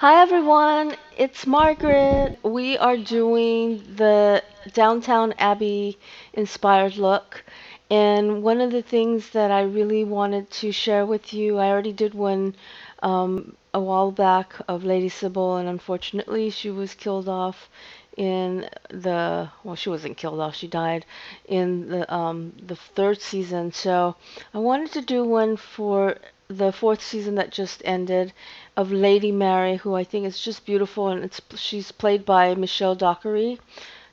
Hi everyone, it's Margaret. We are doing the Downtown Abbey inspired look. And one of the things that I really wanted to share with you, I already did one a while back of Lady Sybil, and unfortunately she was killed off in well, she wasn't killed off, she died in the third season. So I wanted to do one for the fourth season that just ended of Lady Mary, who I think is just beautiful, and she's played by Michelle Dockery.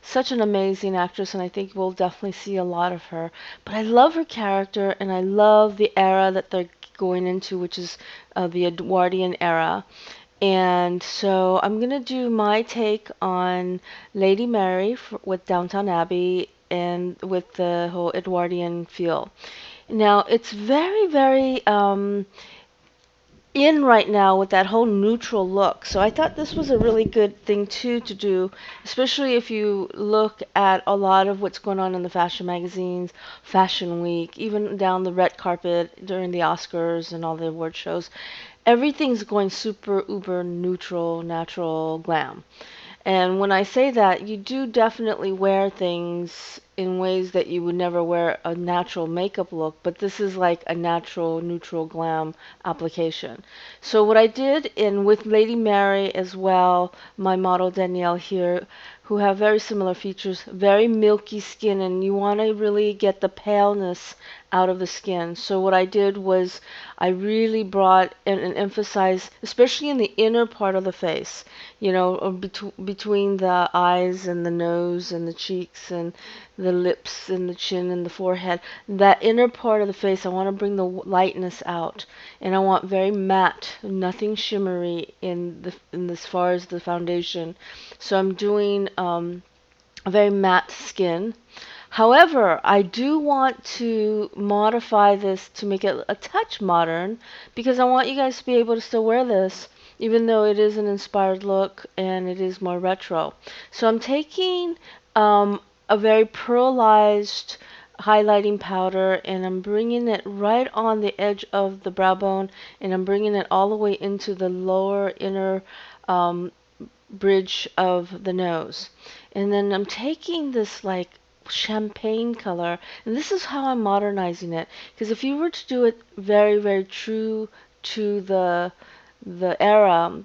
Such an amazing actress, and I think we'll definitely see a lot of her. But I love her character, and I love the era that they're going into, which is the Edwardian era. And so I'm going to do my take on Lady Mary with Downton Abbey and with the whole Edwardian feel. Now, it's very, very in right now with that whole neutral look. So I thought this was a really good thing too to do, especially if you look at a lot of what's going on in the fashion magazines, Fashion Week, even down the red carpet during the Oscars and all the award shows. Everything's going super uber neutral, natural, glam. And when I say that, you do definitely wear things in ways that you would never wear a natural makeup look, but this is like a natural, neutral glam application. So what I did in with Lady Mary as well, my model Danielle here, who have very similar features, very milky skin, and you want to really get the paleness out of the skin. So what I did was I really brought and emphasized, especially in the inner part of the face, between the eyes and the nose and the cheeks and the lips and the chin and the forehead, that inner part of the face, I want to bring the lightness out, and I want very matte, nothing shimmery in as far as the foundation. So I'm doing a very matte skin. However, I do want to modify this to make it a touch modern because I want you guys to be able to still wear this even though it is an inspired look and it is more retro. So I'm taking a very pearlized highlighting powder and I'm bringing it right on the edge of the brow bone and I'm bringing it all the way into the lower inner um, bridge of the nose. And then I'm taking this like champagne color, and this is how I'm modernizing it. Because if you were to do it very, very true to the era,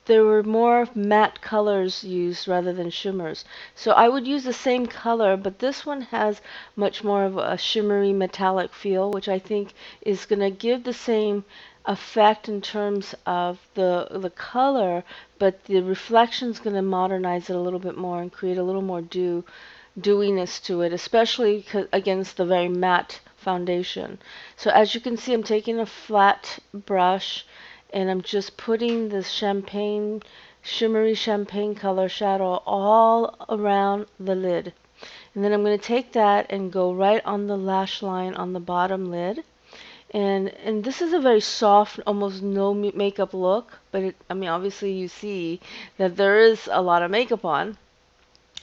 there were more matte colors used rather than shimmers. So I would use the same color, but this one has much more of a shimmery metallic feel, which I think is going to give the same effect in terms of the color, but the reflection is going to modernize it a little bit more and create a little more dewiness to it, especially against the very matte foundation. So as you can see, I'm taking a flat brush and I'm just putting this shimmery champagne color shadow all around the lid. And then I'm going to take that and go right on the lash line on the bottom lid. And this is a very soft, almost no makeup look, but I mean, obviously you see that there is a lot of makeup on.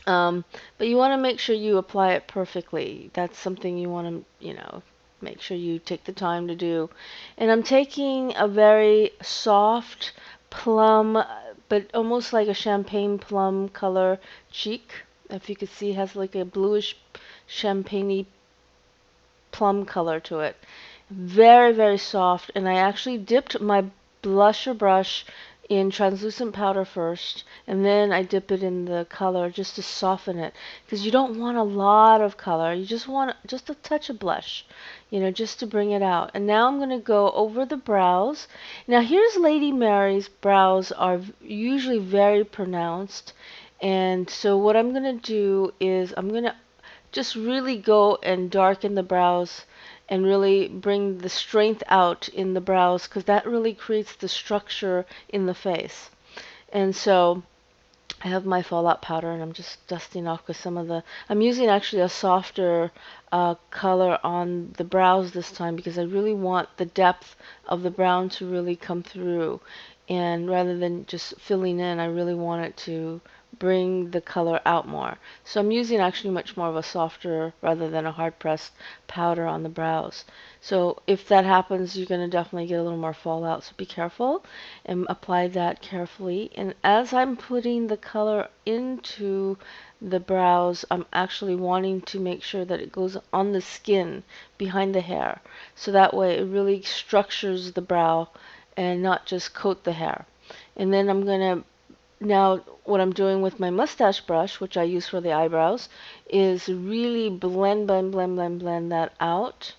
But you want to make sure you apply it perfectly. That's something you want to, make sure you take the time to do. And I'm taking a very soft plum, but almost like a champagne plum color cheek. If you could see, it has like a bluish champagne plum color to it. Very, very soft. And I actually dipped my blusher brush in translucent powder first, and then I dip it in the color just to soften it. Because you don't want a lot of color. You just want just a touch of blush, just to bring it out. And now I'm going to go over the brows. Now here's Lady Mary's brows are usually very pronounced. And so what I'm going to do is I'm going to just really go and darken the brows and really bring the strength out in the brows because that really creates the structure in the face. And so I have my fallout powder and I'm just dusting off with some of I'm using actually a softer color on the brows this time because I really want the depth of the brown to really come through. And rather than just filling in, I really want it to bring the color out more. So I'm using actually much more of a softer rather than a hard pressed powder on the brows. So if that happens, you're going to definitely get a little more fallout. So be careful and apply that carefully. And as I'm putting the color into the brows, I'm actually wanting to make sure that it goes on the skin behind the hair. So that way it really structures the brow and not just coat the hair. And then I'm going to now, what I'm doing with my mustache brush, which I use for the eyebrows, is really blend that out.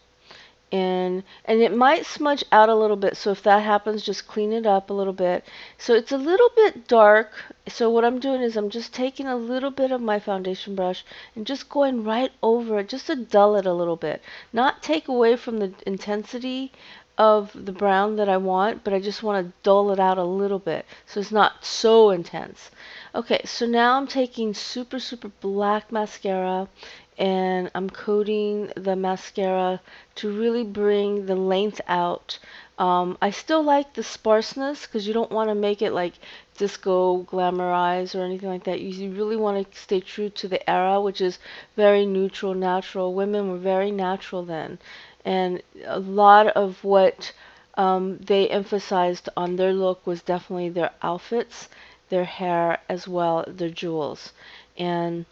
And it might smudge out a little bit, so if that happens, just clean it up a little bit. So it's a little bit dark, so what I'm doing is I'm just taking a little bit of my foundation brush and just going right over it, just to dull it a little bit. Not take away from the intensity of the brown that I want, but I just want to dull it out a little bit so it's not so intense. Okay, so now I'm taking super black mascara and I'm coating the mascara to really bring the length out. I still like the sparseness because you don't want to make it like disco glamour eyes or anything like that. You really want to stay true to the era, which is very neutral, natural. Women were very natural then. And a lot of what they emphasized on their look was definitely their outfits, their hair, as well, their jewels. And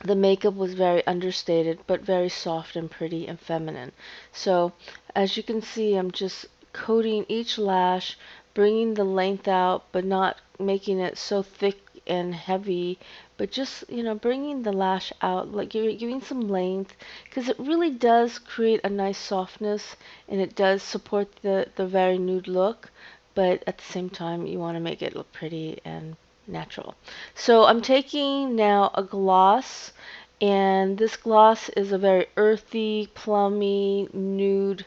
the makeup was very understated, but very soft and pretty and feminine. So, as you can see, I'm just coating each lash, bringing the length out, but not making it so thick and heavy, but just, bringing the lash out, like giving some length, because it really does create a nice softness and it does support the very nude look, but at the same time, you want to make it look pretty and natural. So I'm taking now a gloss, and this gloss is a very earthy, plummy, nude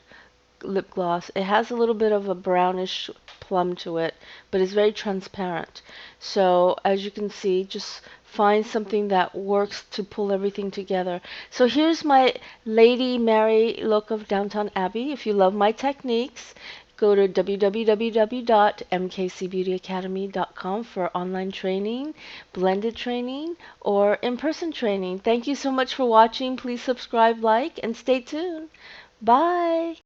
lip gloss. It has a little bit of a brownish plum to it, but it's very transparent. So as you can see, just find something that works to pull everything together. So here's my Lady Mary look of Downton Abbey. If you love my techniques, go to www.mkcbeautyacademy.com for online training, blended training, or in-person training. Thank you so much for watching. Please subscribe, like, and stay tuned. Bye.